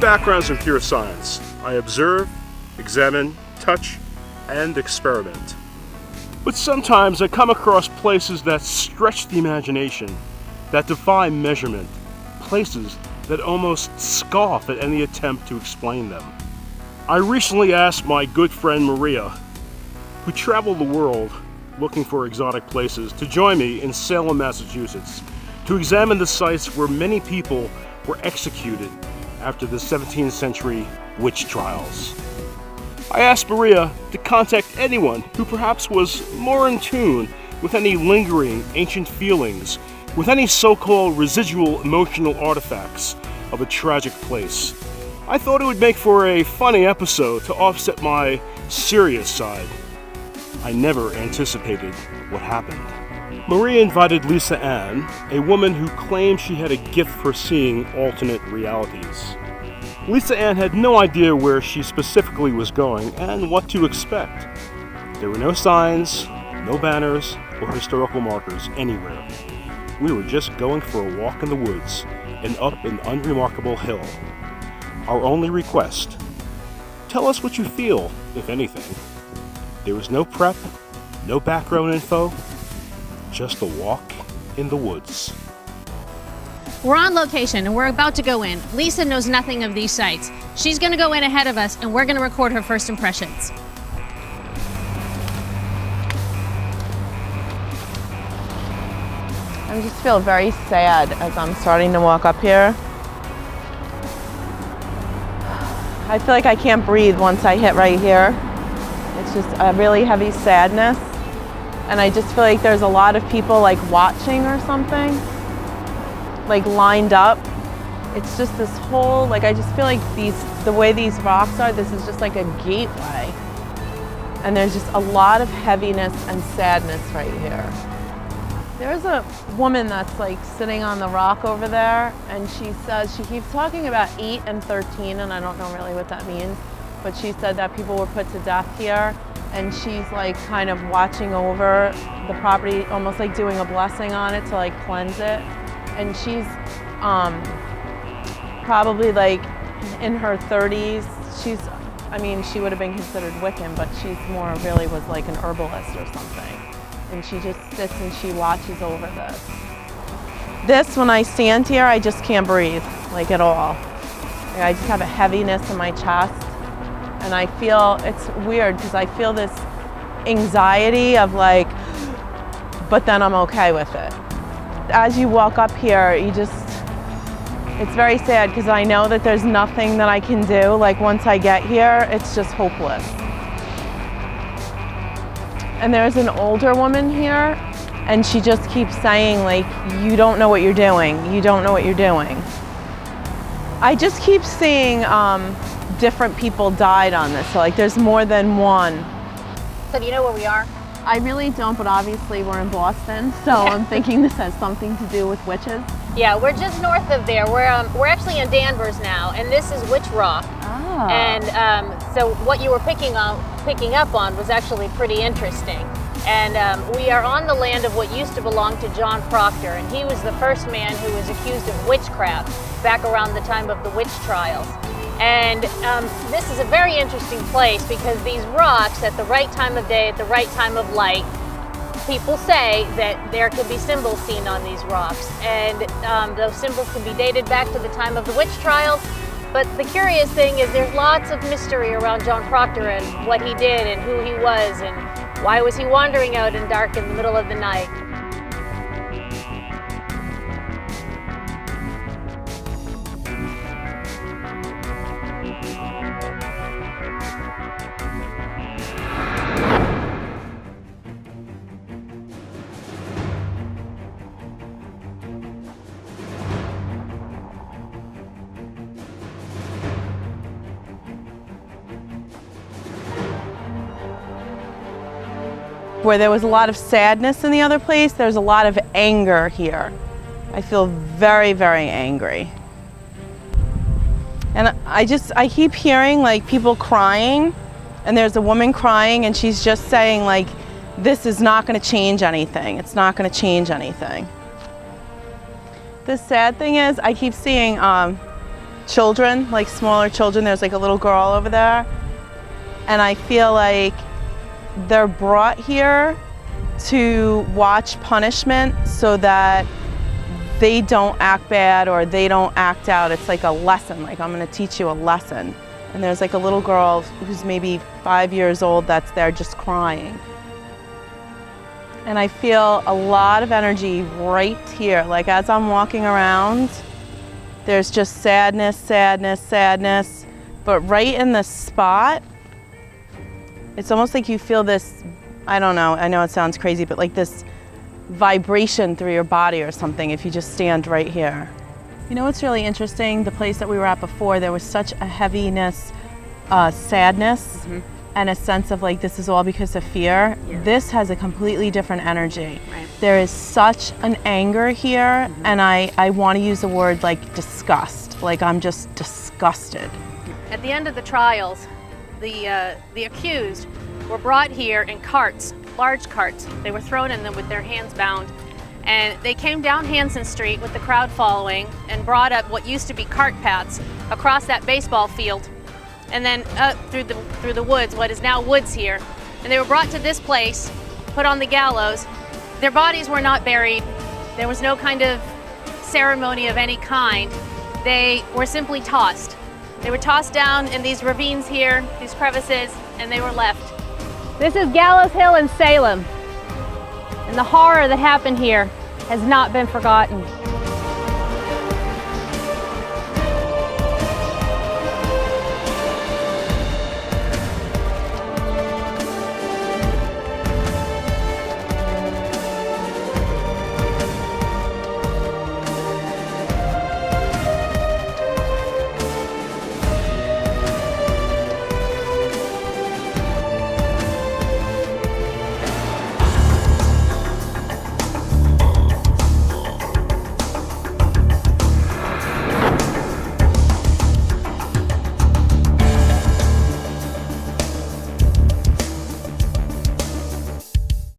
background's in pure science. I observe, examine, touch, and experiment. But sometimes I come across places that stretch the imagination, that defy measurement, places that almost scoff at any attempt to explain them. I recently asked my good friend Maria, who traveled the world looking for exotic places, to join me in Salem, Massachusetts, to examine the sites where many people were executed after the 17th century witch trials. I asked Maria to contact anyone who perhaps was more in tune with any lingering ancient feelings, with any so-called residual emotional artifacts of a tragic place. I thought it would make for a funny episode to offset my serious side. I never anticipated what happened. Maria invited Lisa Ann, a woman who claimed she had a gift for seeing alternate realities. Lisa Ann had no idea where she specifically was going and what to expect. There were no signs, no banners, or historical markers anywhere. We were just going for a walk in the woods and up an unremarkable hill. Our only request: tell us what you feel, if anything. There was no prep, no background info, just a walk in the woods. We're on location and we're about to go in. Lisa knows nothing of these sites. She's gonna go in ahead of us and we're gonna record her first impressions. I just feel very sad as I'm starting to walk up here. I feel like I can't breathe once I hit right here. It's just a really heavy sadness. And I just feel like there's a lot of people like watching or something, like lined up. It's just this whole, like, I just feel like the way these rocks are, this is just like a gateway. And there's just a lot of heaviness and sadness right here. There's a woman that's like sitting on the rock over there, and she says, she keeps talking about 8 and 13, and I don't know really what that means, but she said that people were put to death here, and she's like kind of watching over the property, almost like doing a blessing on it to like cleanse it. And she's probably like in her 30s. She would have been considered Wiccan, but she's more really was like an herbalist or something. And she just sits and she watches over this. This, when I stand here, I just can't breathe, like at all. Like, I just have a heaviness in my chest. And I feel, it's weird because I feel this anxiety of like, but then I'm okay with it. As you walk up here, it's very sad because I know that there's nothing that I can do. Like once I get here, it's just hopeless. And there's an older woman here, and she just keeps saying like, you don't know what you're doing. You don't know what you're doing. I just keep seeing different people died on this. So like there's more than one. So do you know where we are? I really don't, but obviously we're in Boston, so I'm thinking this has something to do with witches. Yeah, we're just north of there. We're actually in Danvers now, and this is Witch Rock. Oh. And so what you were picking up on was actually pretty interesting. And we are on the land of what used to belong to John Proctor, and he was the first man who was accused of witchcraft back around the time of the witch trials. And this is a very interesting place because these rocks, at the right time of day, at the right time of light, people say that there could be symbols seen on these rocks. And those symbols can be dated back to the time of the witch trials. But the curious thing is there's lots of mystery around John Proctor and what he did and who he was and why was he wandering out in dark in the middle of the night. Where there was a lot of sadness in the other place, there's a lot of anger here. I feel very, very angry. And I keep hearing like people crying, and there's a woman crying and she's just saying like, this is not gonna change anything. It's not gonna change anything. The sad thing is I keep seeing children, like smaller children. There's like a little girl over there. And I feel like they're brought here to watch punishment so that they don't act bad or they don't act out. It's like a lesson, like I'm gonna teach you a lesson. And there's like a little girl who's maybe 5 years old that's there just crying. And I feel a lot of energy right here. Like as I'm walking around, there's just sadness, sadness, sadness. But right in the spot, it's almost like you feel this, I don't know, I know it sounds crazy, but like this vibration through your body or something if you just stand right here. You know what's really interesting? The place that we were at before, there was such a heaviness, sadness, and a sense of like this is all because of fear. Yeah. This has a completely different energy. Right. There is such an anger here, and I want to use the word like disgust. Like I'm just disgusted. At the end of the trials, the accused were brought here in carts, large carts. They were thrown in them with their hands bound. And they came down Hanson Street with the crowd following and brought up what used to be cart paths across that baseball field and then up through the woods, what is now woods here. And they were brought to this place, put on the gallows. Their bodies were not buried. There was no kind of ceremony of any kind. They were simply tossed. They were tossed down in these ravines here, these crevices, and they were left. This is Gallows Hill in Salem, and the horror that happened here has not been forgotten.